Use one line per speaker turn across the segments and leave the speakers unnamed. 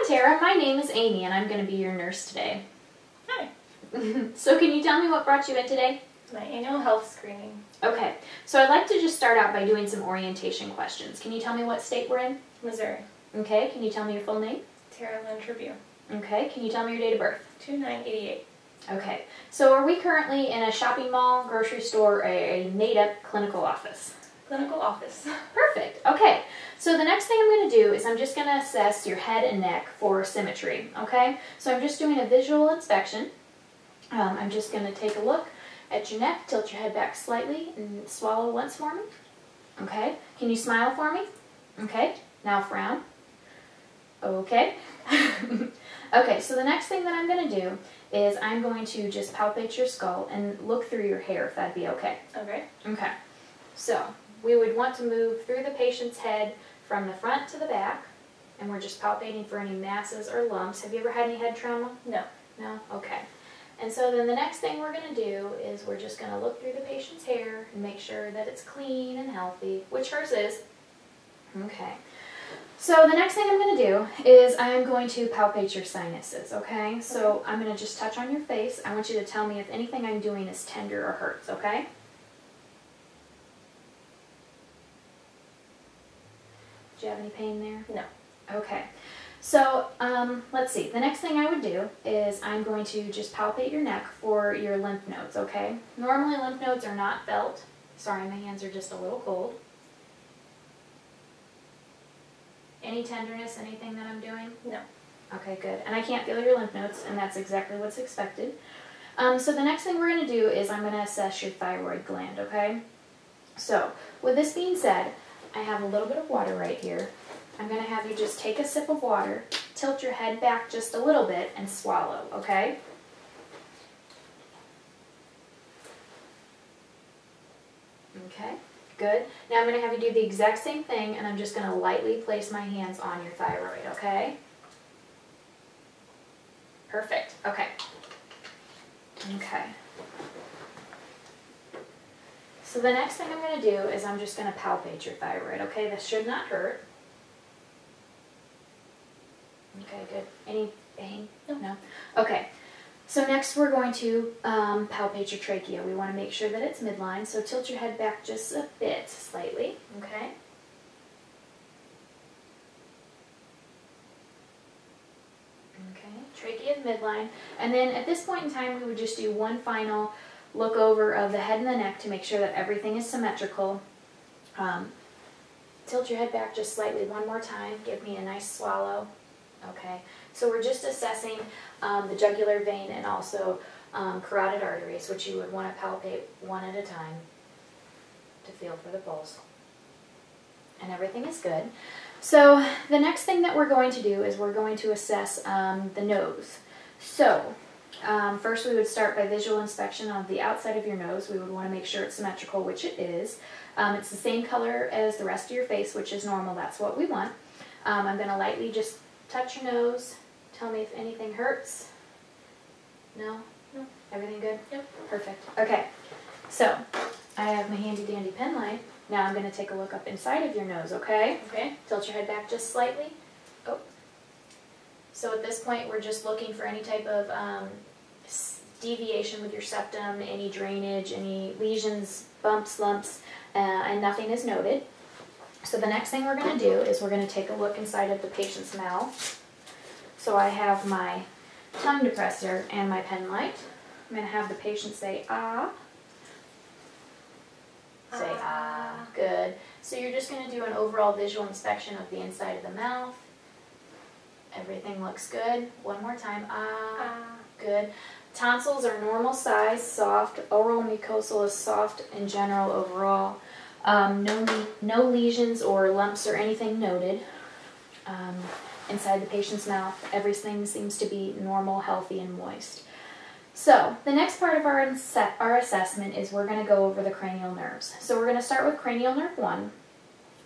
Hi Tara, my name is Amy and I'm going to be your nurse today.
Hi.
So can you tell me what brought you in today?
My annual health screening.
Okay, so I'd like to just start out by doing some orientation questions. Can you tell me what state we're in?
Missouri.
Okay, can you tell me your full name?
Tara Lynn Tribune.
Okay, can you tell me your date of birth?
2988.
Okay, so are we currently in a shopping mall, grocery store, or a made-up clinical office?
Clinical office.
Perfect. Okay, so the next thing I'm going to do is I'm just going to assess your head and neck for symmetry, okay? So I'm just doing a visual inspection. I'm just going to take a look at your neck, tilt your head back slightly, and swallow once for me. Okay, can you smile for me? Okay, now frown. Okay. Okay, so the next thing that I'm going to do is I'm going to just palpate your skull and look through your hair, if that'd be okay.
Okay.
Okay, so we would want to move through the patient's head from the front to the back, and we're just palpating for any masses or lumps. Have you ever had any head trauma?
No.
No? Okay. And so then the next thing we're going to do is we're just going to look through the patient's hair and make sure that it's clean and healthy, which hers is. Okay. So the next thing I'm going to do is I'm going to palpate your sinuses, okay? So I'm going to just touch on your face. I want you to tell me if anything I'm doing is tender or hurts, okay? Do you have any pain there?
No.
Okay. So, let's see. The next thing I would do is I'm going to just palpate your neck for your lymph nodes, okay? Normally lymph nodes are not felt. Sorry, my hands are just a little cold. Any tenderness, anything that I'm doing?
No.
Okay, good. And I can't feel your lymph nodes, and that's exactly what's expected. So the next thing we're going to do is I'm going to assess your thyroid gland, okay? So, with this being said, I have a little bit of water right here. I'm going to have you just take a sip of water, tilt your head back just a little bit, and swallow, okay? Okay, good. Now I'm going to have you do the exact same thing, and I'm just going to lightly place my hands on your thyroid, okay? Perfect. Okay. Okay. So the next thing I'm going to do is I'm just going to palpate your thyroid, okay? This should not hurt. Okay, good. Any pain? No. Okay. So next we're going to palpate your trachea. We want to make sure that it's midline, so tilt your head back just a bit, slightly, okay? Okay, trachea is midline. And then at this point in time, we would just do one final look over of the head and the neck to make sure that everything is symmetrical. Tilt your head back just slightly one more time. Give me a nice swallow. Okay, so we're just assessing the jugular vein and also carotid arteries, which you would want to palpate one at a time to feel for the pulse. And everything is good. So the next thing that we're going to do is we're going to assess the nose. So first we would start by visual inspection of the outside of your nose. We would want to make sure it's symmetrical, which it is. It's the same color as the rest of your face, which is normal. That's what we want. I'm going to lightly just touch your nose. Tell me if anything hurts. No?
No.
Everything good?
Yep.
Perfect. Okay. So, I have my handy dandy pen light. Now I'm going to take a look up inside of your nose, okay?
Okay.
Tilt your head back just slightly. Oh. So at this point we're just looking for any type of deviation with your septum, any drainage, any lesions, bumps, lumps, and nothing is noted. So the next thing we're going to do is we're going to take a look inside of the patient's mouth. So I have my tongue depressor and my pen light. I'm going to have the patient say, ah. Say, ah. Good. So you're just going to do an overall visual inspection of the inside of the mouth. Everything looks good. One more time, ah. Good. Tonsils are normal size, soft. Oral mucosal is soft in general overall. No lesions or lumps or anything noted inside the patient's mouth. Everything seems to be normal, healthy, and moist. So the next part of our assessment is we're going to go over the cranial nerves. So we're going to start with cranial nerve 1,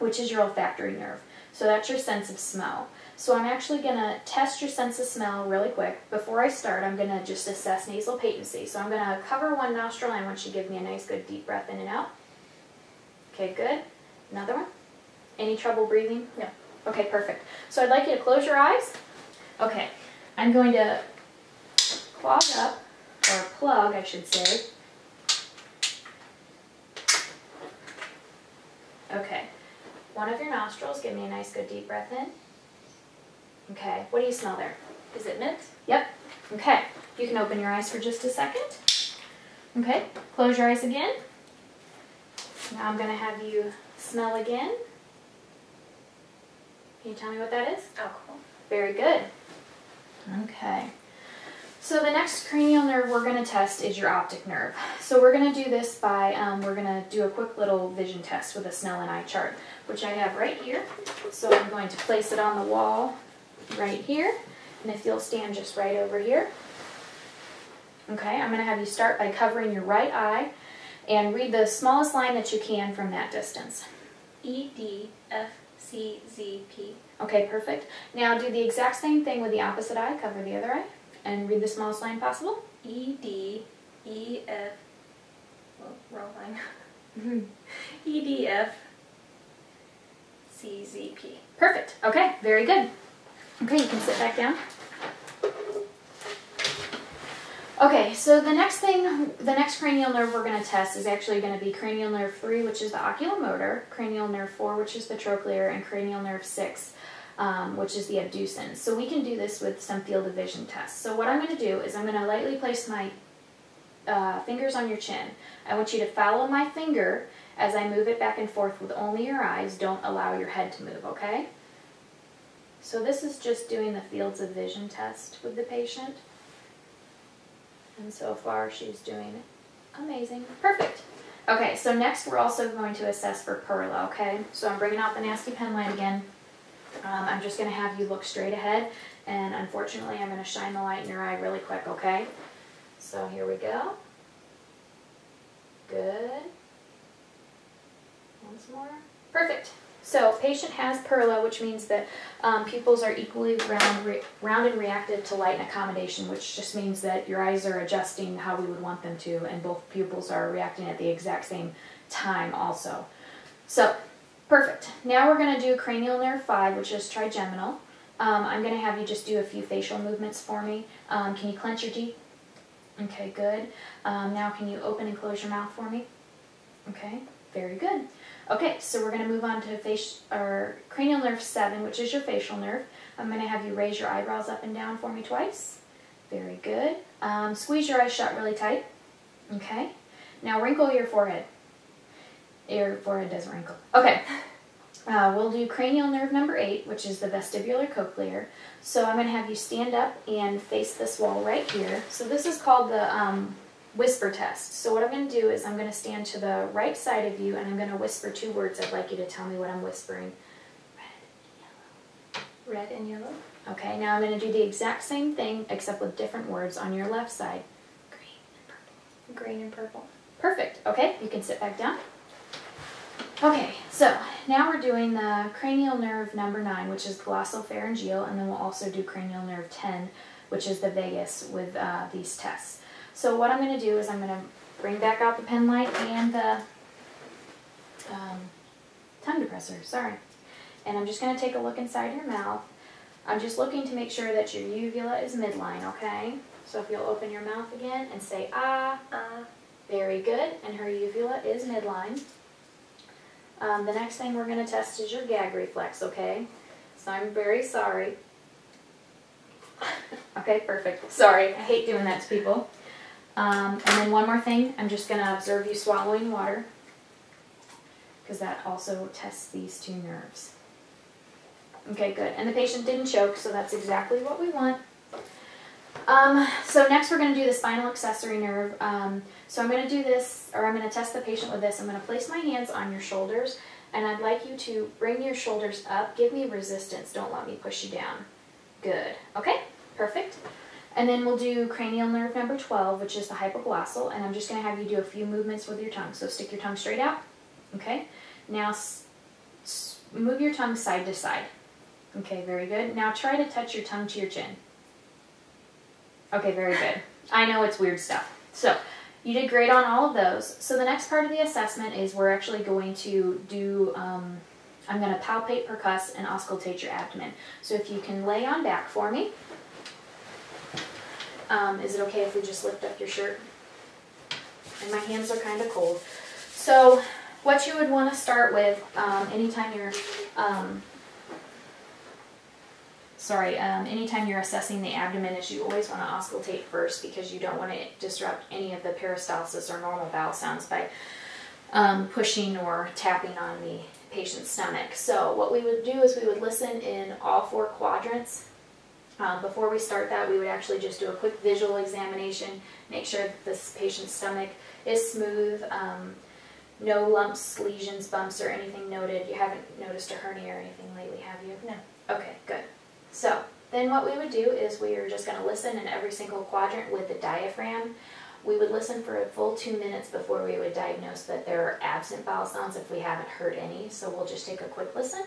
which is your olfactory nerve. So that's your sense of smell. So I'm actually going to test your sense of smell really quick. Before I start, I'm going to just assess nasal patency. So I'm going to cover one nostril, and I want you to give me a nice good deep breath in and out. Okay, good. Another one. Any trouble breathing?
No.
Okay, perfect. So I'd like you to close your eyes, Okay, I'm going to clog up, or plug, I should say. Okay, one of your nostrils, give me a nice good deep breath in. Okay, what do you smell there?
Is it mint?
Yep. Okay, you can open your eyes for just a second. Okay, close your eyes again. Now I'm going to have you smell again. Can you tell me what that is?
Alcohol.
Very good. Okay. So the next cranial nerve we're going to test is your optic nerve. So we're going to do this by, we're going to do a quick little vision test with a Snellen eye chart, which I have right here. So I'm going to place it on the wall right here. And if you'll stand just right over here. Okay, I'm going to have you start by covering your right eye and read the smallest line that you can from that distance.
E, D, F, C, Z, P.
Okay, perfect. Now do the exact same thing with the opposite eye. Cover the other eye and read the smallest line possible.
E, D, E, F, wrong line. E, D, F, C, Z, P.
Perfect. Okay, very good. Okay, you can sit back down. Okay, so the next cranial nerve we're going to test is actually going to be cranial nerve 3, which is the oculomotor, cranial nerve 4, which is the trochlear, and cranial nerve 6, which is the abducens. So we can do this with some field of vision tests. So what I'm going to do is I'm going to lightly place my fingers on your chin. I want you to follow my finger as I move it back and forth with only your eyes. Don't allow your head to move, okay? So this is just doing the fields of vision test with the patient. And so far she's doing amazing. Perfect. Okay, so next we're also going to assess for Perla, okay? So I'm bringing out the nasty pen light again. I'm just going to have you look straight ahead, and unfortunately I'm going to shine the light in your eye really quick, okay? So here we go. Good. Once more. Perfect. So patient has Perla, which means that pupils are equally round and reactive to light and accommodation, which just means that your eyes are adjusting how we would want them to, and both pupils are reacting at the exact same time also. So, perfect. Now we're going to do cranial nerve 5, which is trigeminal. I'm going to have you just do a few facial movements for me. Can you clench your teeth? Okay, good. Now can you open and close your mouth for me? Okay, very good. Okay, so we're going to move on to cranial nerve 7, which is your facial nerve. I'm going to have you raise your eyebrows up and down for me twice. Very good. Squeeze your eyes shut really tight. Okay. Now wrinkle your forehead. Your forehead doesn't wrinkle. Okay. We'll do cranial nerve number 8, which is the vestibular cochlear. So I'm going to have you stand up and face this wall right here. So this is called the whisper test. So what I'm going to do is I'm going to stand to the right side of you and I'm going to whisper 2 words. I'd like you to tell me what I'm whispering.
Red and yellow.
Okay, now I'm going to do the exact same thing except with different words on your left side. Green and purple.
Green and purple.
Perfect. Okay, you can sit back down. Okay, so now we're doing the cranial nerve number 9, which is glossopharyngeal, and then we'll also do cranial nerve 10, which is the vagus with these tests. So what I'm going to do is I'm going to bring back out the pen light and the tongue depressor, sorry. And I'm just going to take a look inside your mouth. I'm just looking to make sure that your uvula is midline, okay? So if you'll open your mouth again and say, ah, very good, and her uvula is midline. The next thing we're going to test is your gag reflex, okay? So I'm very sorry. Okay, perfect. Sorry, I hate doing that to people. And then one more thing, I'm just going to observe you swallowing water, because that also tests these 2 nerves. Okay, good. And the patient didn't choke, so that's exactly what we want. So next we're going to do the spinal accessory nerve. So I'm going to do this, or I'm going to test the patient with this. I'm going to place my hands on your shoulders, and I'd like you to bring your shoulders up. Give me resistance. Don't let me push you down. Good. Okay, perfect. And then we'll do cranial nerve number 12, which is the hypoglossal, and I'm just going to have you do a few movements with your tongue. So stick your tongue straight out. Okay. Now move your tongue side to side. Okay, very good. Now try to touch your tongue to your chin. Okay, very good. I know it's weird stuff. So you did great on all of those. So the next part of the assessment is we're actually going to do I'm going to palpate, percuss, and auscultate your abdomen. So if you can lay on back for me. Is it okay if we just lift up your shirt? And my hands are kind of cold. So what you would want to start with anytime you're anytime you're assessing the abdomen is you always want to auscultate first, because you don't want to disrupt any of the peristalsis or normal bowel sounds by pushing or tapping on the patient's stomach. So what we would do is we would listen in all 4 quadrants. Before we start that, we would actually just do a quick visual examination, make sure that this patient's stomach is smooth, no lumps, lesions, bumps, or anything noted. You haven't noticed a hernia or anything lately, have you?
No.
Okay, good. So then what we would do is we are just going to listen in every single quadrant with the diaphragm. We would listen for a full 2 minutes before we would diagnose that there are absent bowel sounds if we haven't heard any. So we'll just take a quick listen.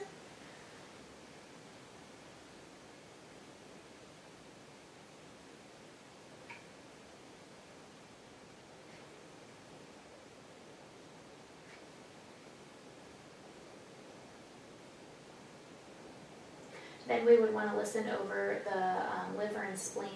Then we would want to listen over the liver and spleen.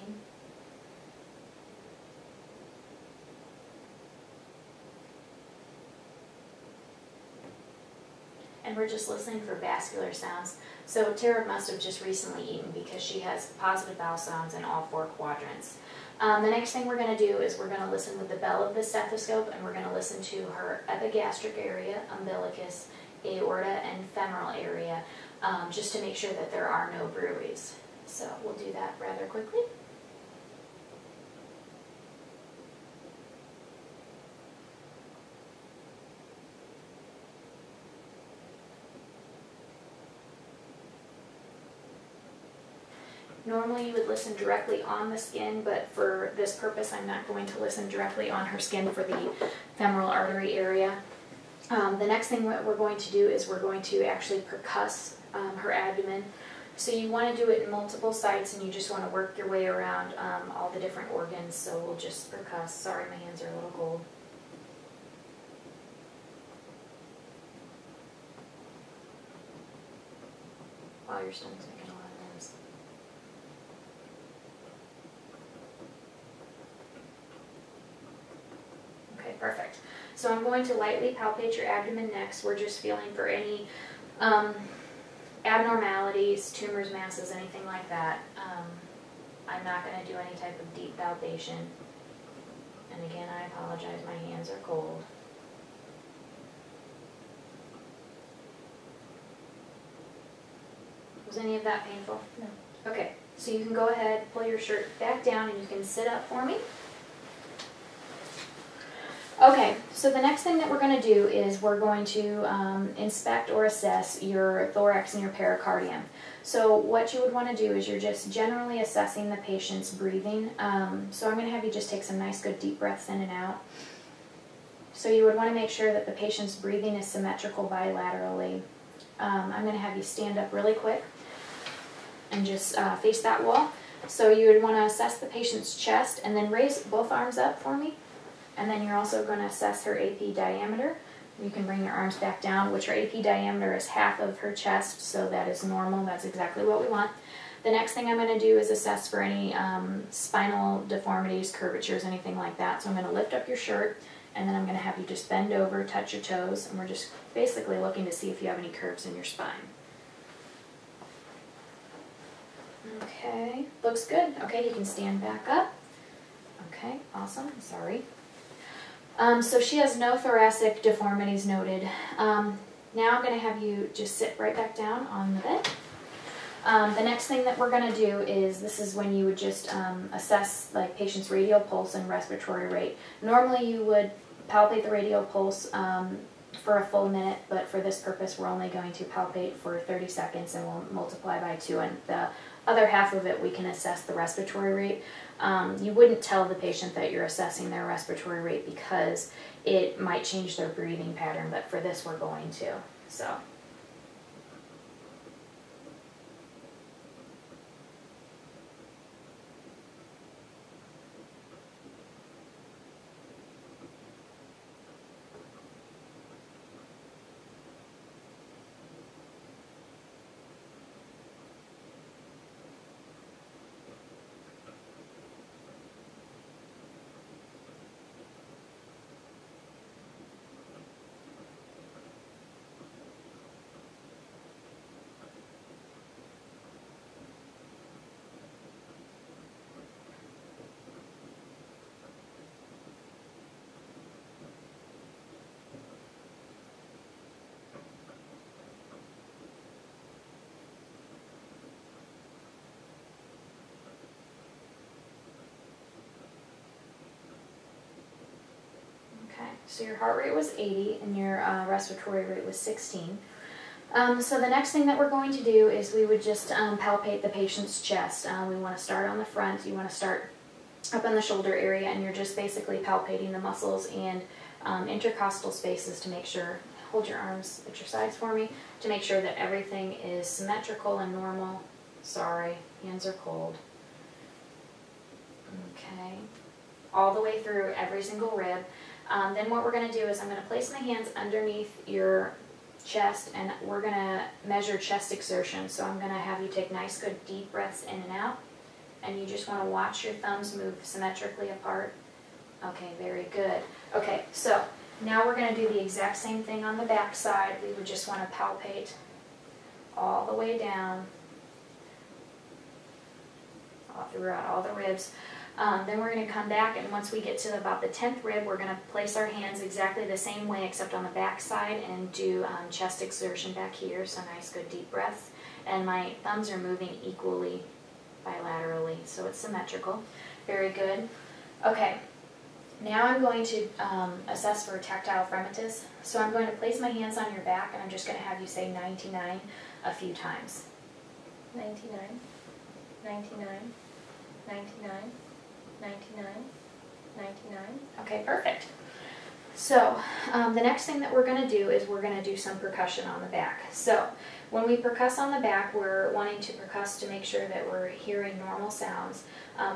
And we're just listening for vascular sounds. So Tara must have just recently eaten, because she has positive bowel sounds in all 4 quadrants. The next thing we're going to do is we're going to listen with the bell of the stethoscope, and we're going to listen to her epigastric area, umbilicus, aorta, and femoral area, just to make sure that there are no bruits. So we'll do that rather quickly. Normally you would listen directly on the skin, but for this purpose I'm not going to listen directly on her skin for the femoral artery area. The next thing that we're going to do is we're going to actually percuss her abdomen. So you want to do it in multiple sites, and you just want to work your way around all the different organs. So we'll just percuss. Sorry, my hands are a little cold. Wow, your stomach's making a lot of noise. Okay, perfect. So I'm going to lightly palpate your abdomen next. We're just feeling for any abnormalities, tumors, masses, anything like that. I'm not going to do any type of deep palpation. And again, I apologize, my hands are cold. Was any of that painful?
No.
Okay, so you can go ahead, pull your shirt back down, and you can sit up for me. Okay, so the next thing that we're going to do is we're going to inspect or assess your thorax and your pericardium. So what you would want to do is you're just generally assessing the patient's breathing. So I'm going to have you just take some nice good deep breaths in and out. So you would want to make sure that the patient's breathing is symmetrical bilaterally. I'm going to have you stand up really quick and just face that wall. So you would want to assess the patient's chest and then raise both arms up for me. And then you're also going to assess her AP diameter. You can bring your arms back down, which her AP diameter is half of her chest, so that is normal. That's exactly what we want. The next thing I'm going to do is assess for any spinal deformities, curvatures, anything like that. So I'm going to lift up your shirt, and then I'm going to have you just bend over, touch your toes, and we're just basically looking to see if you have any curves in your spine. Okay, looks good. Okay, you can stand back up. Okay, awesome. Sorry. So she has no thoracic deformities noted. Now I'm going to have you just sit right back down on the bed. The next thing that we're going to do is, this is when you would just assess like patient's radial pulse and respiratory rate. Normally you would palpate the radial pulse for a full minute, but for this purpose we're only going to palpate for 30 seconds and we'll multiply by 2, and the other half of it we can assess the respiratory rate. You wouldn't tell the patient that you're assessing their respiratory rate because it might change their breathing pattern, but for this we're going to. So. So your heart rate was 80 and your respiratory rate was 16. So the next thing that we're going to do is we would just palpate the patient's chest. We want to start on the front. You want to start up on the shoulder area, and you're just basically palpating the muscles and intercostal spaces to make sure, hold your arms at your sides for me, to make sure that everything is symmetrical and normal. Sorry, hands are cold. Okay, all the way through every single rib. Then what we're going to do is I'm going to place my hands underneath your chest, and we're going to measure chest exertion. So I'm going to have you take nice, good, deep breaths in and out, and you just want to watch your thumbs move symmetrically apart. Okay, very good. Okay, so now we're going to do the exact same thing on the back side. We would just want to palpate all the way down, all throughout all the ribs. Then we're going to come back, and once we get to about the 10th rib, we're going to place our hands exactly the same way except on the back side and do chest exertion back here, so nice good deep breaths. And my thumbs are moving equally bilaterally, so it's symmetrical. Very good. Okay, now I'm going to assess for tactile fremitus. So I'm going to place my hands on your back, and I'm just going to have you say 99 a few times.
99, 99, 99. 99, 99.
Okay, perfect. So the next thing that we're going to do is we're going to do some percussion on the back. So when we percuss on the back, we're wanting to percuss to make sure that we're hearing normal sounds.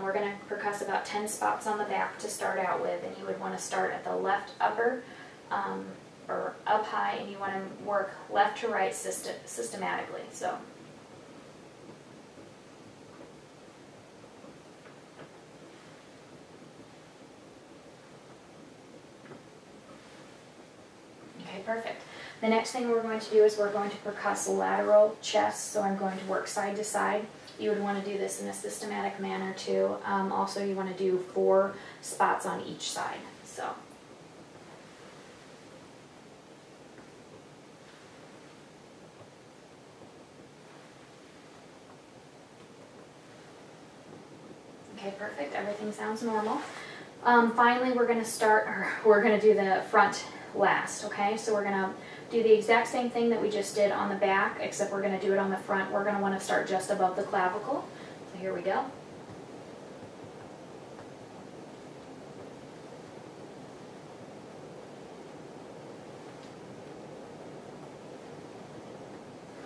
We're going to percuss about 10 spots on the back to start out with, and you would want to start at the left upper or up high, and you want to work left to right systematically. So. Okay, perfect. The next thing we're going to do is we're going to percuss lateral chest, so I'm going to work side to side. You would want to do this in a systematic manner too. Also, you want to do 4 spots on each side. So. Okay, perfect. Everything sounds normal. Finally, we're going to do the front last, okay? So we're going to do the exact same thing that we just did on the back, except we're going to do it on the front. We're going to want to start just above the clavicle. So here we go.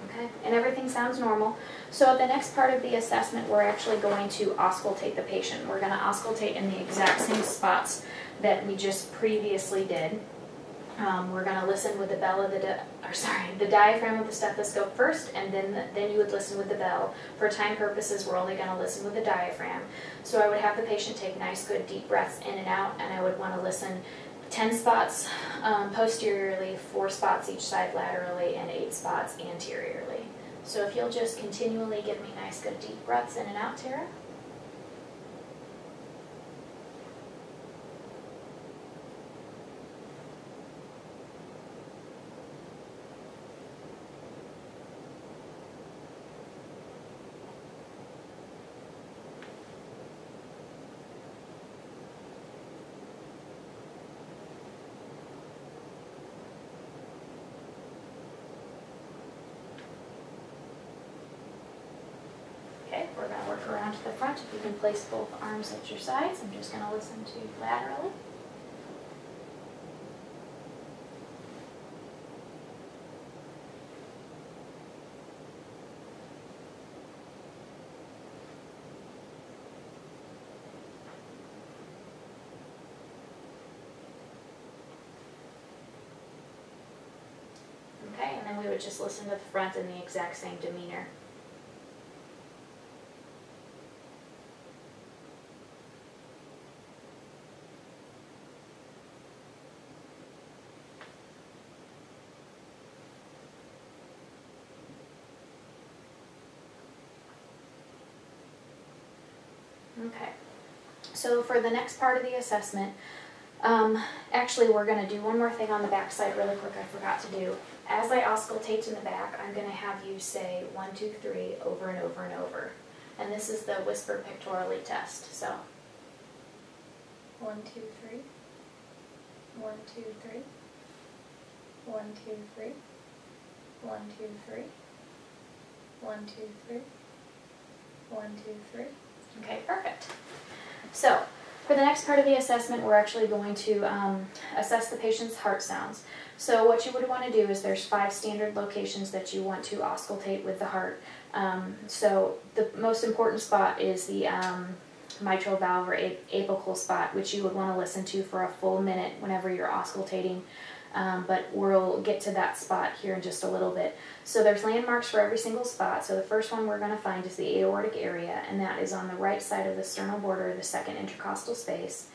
Okay, and everything sounds normal. So at the next part of the assessment, we're actually going to auscultate the patient. We're going to auscultate in the exact same spots that we just previously did. We're going to listen with the bell of the diaphragm of the stethoscope first, and then you would listen with the bell. For time purposes, we're only going to listen with the diaphragm. So I would have the patient take nice, good, deep breaths in and out, and I would want to listen 10 spots posteriorly, 4 spots each side laterally, and 8 spots anteriorly. So if you'll just continually give me nice, good, deep breaths in and out, Tara. Okay, we're going to work around to the front. If you can place both arms at your sides, I'm just going to listen to you laterally. Okay, and then we would just listen to the front in the exact same demeanor. Okay, so for the next part of the assessment, actually we're going to do one more thing on the back side really quick I forgot to do. As I auscultate in the back, I'm going to have you say 1, 2, 3 over and over and over. And this is the whisper pictorially test. So
1, 2, 3. 1, 2, 3. 1, 2, 3. 1, 2, 3. 1, 2, 3. 1, 2, 3.
Okay, perfect. So, for the next part of the assessment, we're actually going to assess the patient's heart sounds. So what you would want to do is there's 5 standard locations that you want to auscultate with the heart. So the most important spot is the mitral valve or apical spot, which you would want to listen to for a full minute whenever you're auscultating. But we'll get to that spot here in just a little bit. So there's landmarks for every single spot. So the first one we're going to find is the aortic area, and that is on the right side of the sternal border, the second intercostal space.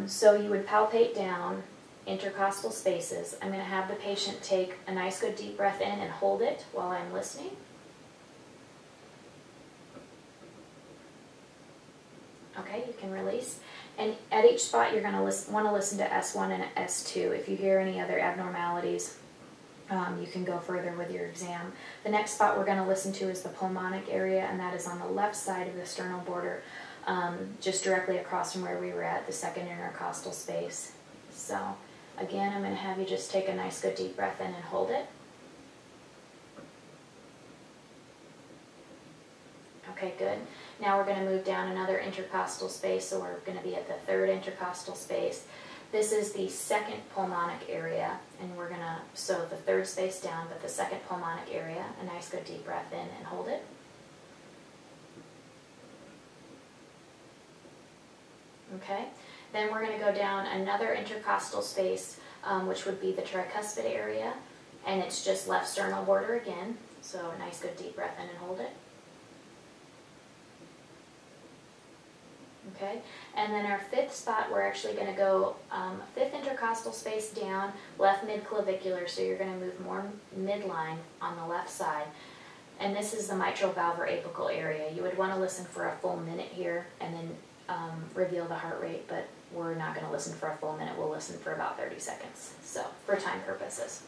So you would palpate down intercostal spaces. I'm going to have the patient take a nice good deep breath in and hold it while I'm listening. Okay, you can release. And at each spot you're going to want to listen to S1 and S2. If you hear any other abnormalities, you can go further with your exam. The next spot we're going to listen to is the pulmonic area, and that is on the left side of the sternal border, just directly across from where we were at, the second intercostal space. So again, I'm going to have you just take a nice good deep breath in and hold it. Okay, good. Now we're going to move down another intercostal space, so we're going to be at the third intercostal space. This is the second pulmonic area, and we're going to, so the third space down, but the second pulmonic area, a nice good deep breath in and hold it. Okay, then we're going to go down another intercostal space, which would be the tricuspid area, and it's just left sternal border again, so a nice good deep breath in and hold it. Okay, and then our fifth spot, we're actually going to go fifth intercostal space down, left mid-clavicular, so you're going to move more midline on the left side. And this is the mitral valve or apical area. You would want to listen for a full minute here and then reveal the heart rate, but we're not going to listen for a full minute. We'll listen for about 30 seconds, so for time purposes.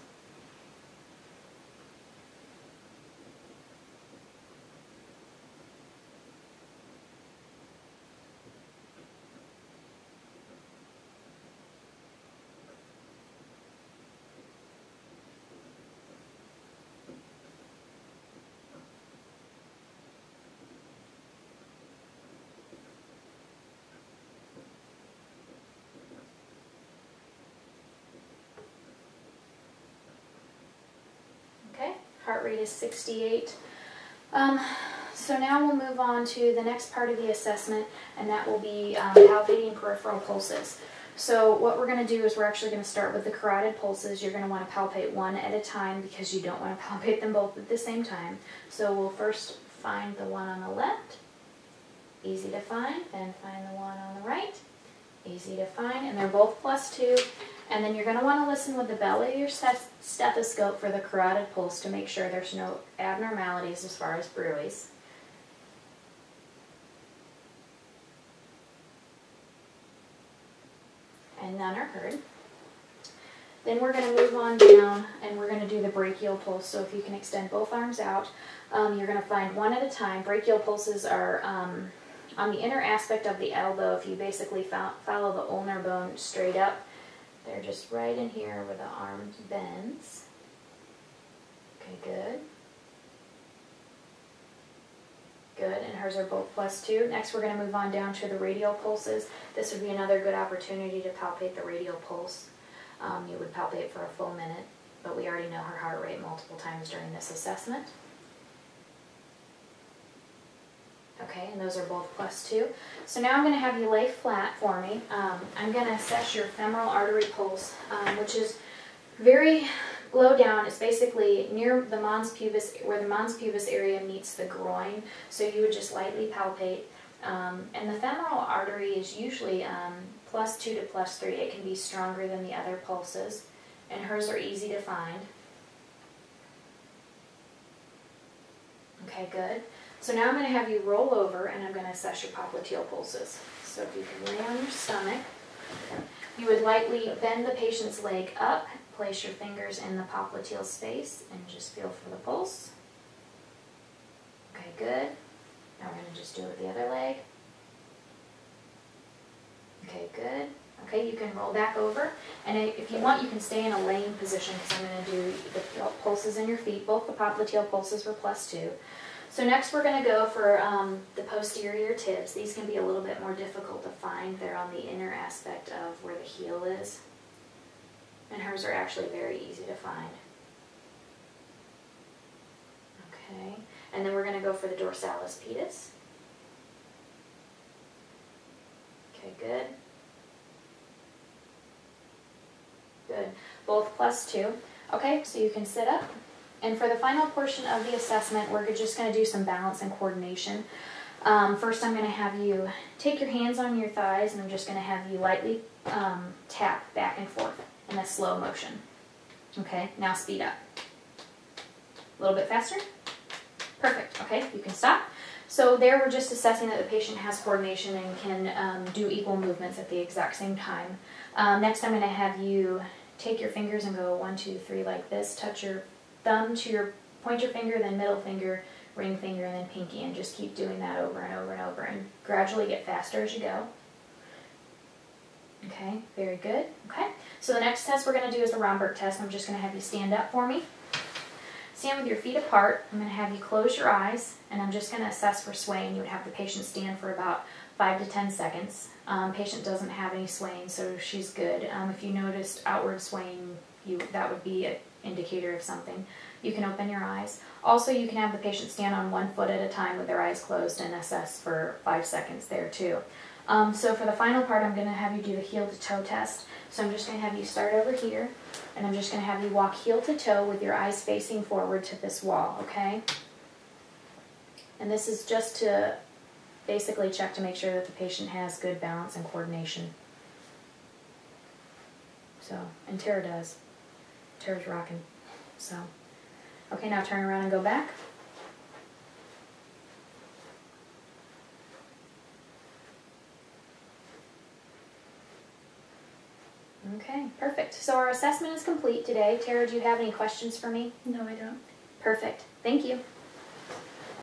Heart rate is 68. So now we'll move on to the next part of the assessment, and that will be palpating peripheral pulses. So what we're going to do is we're actually going to start with the carotid pulses. You're going to want to palpate one at a time because you don't want to palpate them both at the same time. So we'll first find the one on the left, easy to find, then find the one on the right, easy to find, and they're both +2. And then you're going to want to listen with the belly of your stethoscope for the carotid pulse to make sure there's no abnormalities as far as bruits. And none are heard. Then we're going to move on down and we're going to do the brachial pulse. So if you can extend both arms out, you're going to find one at a time. Brachial pulses are on the inner aspect of the elbow. If you basically follow the ulnar bone straight up, they're just right in here where the arm bends. Okay, good. Good, and hers are both +2. Next we're going to move on down to the radial pulses. This would be another good opportunity to palpate the radial pulse. You would palpate for a full minute, but we already know her heart rate multiple times during this assessment. Okay, and those are both +2. So now I'm going to have you lay flat for me. I'm going to assess your femoral artery pulse, which is very low down. It's basically near the mons pubis, where the mons pubis area meets the groin. So you would just lightly palpate. And the femoral artery is usually +2 to +3. It can be stronger than the other pulses, and hers are easy to find. Okay, good. So now I'm going to have you roll over and I'm going to assess your popliteal pulses. So if you can lay on your stomach, you would lightly bend the patient's leg up, place your fingers in the popliteal space, and just feel for the pulse. Okay, good. Now we're going to just do it with the other leg. Okay, good. Okay, you can roll back over, and if you want, you can stay in a laying position because I'm going to do the pulses in your feet. Both the popliteal pulses were +2. So next we're going to go for the posterior tips. These can be a little bit more difficult to find. They're on the inner aspect of where the heel is, and hers are actually very easy to find. Okay, and then we're going to go for the dorsalis pedis. Okay, good. Good. Both +2. Okay, so you can sit up. And for the final portion of the assessment, we're just going to do some balance and coordination. First, I'm going to have you take your hands on your thighs, and I'm just going to have you lightly tap back and forth in a slow motion. Okay, now speed up. A little bit faster. Perfect. Okay, you can stop. So there we're just assessing that the patient has coordination and can do equal movements at the exact same time. Next, I'm going to have you take your fingers and go 1, 2, 3 like this. Touch your thumb to your pointer finger, then middle finger, ring finger, and then pinky, and just keep doing that over and over and over, and gradually get faster as you go. Okay, very good. Okay, so the next test we're going to do is the Romberg test. I'm just going to have you stand up for me. Stand with your feet apart. I'm going to have you close your eyes, and I'm just going to assess for swaying. You would have the patient stand for about 5 to 10 seconds. Patient doesn't have any swaying, so she's good. If you noticed outward swaying, that would be an indicator of something. You can open your eyes. Also, you can have the patient stand on 1 foot at a time with their eyes closed and assess for 5 seconds there too. So for the final part, I'm going to have you do the heel to toe test. So I'm just going to have you start over here, and I'm just going to have you walk heel to toe with your eyes facing forward to this wall, okay? And this is just to basically check to make sure that the patient has good balance and coordination. So, and Tara does. Tara's rocking. So, okay, now turn around and go back. Okay, perfect. So our assessment is complete today. Tara, do you have any questions for me?
No, I don't.
Perfect. Thank you.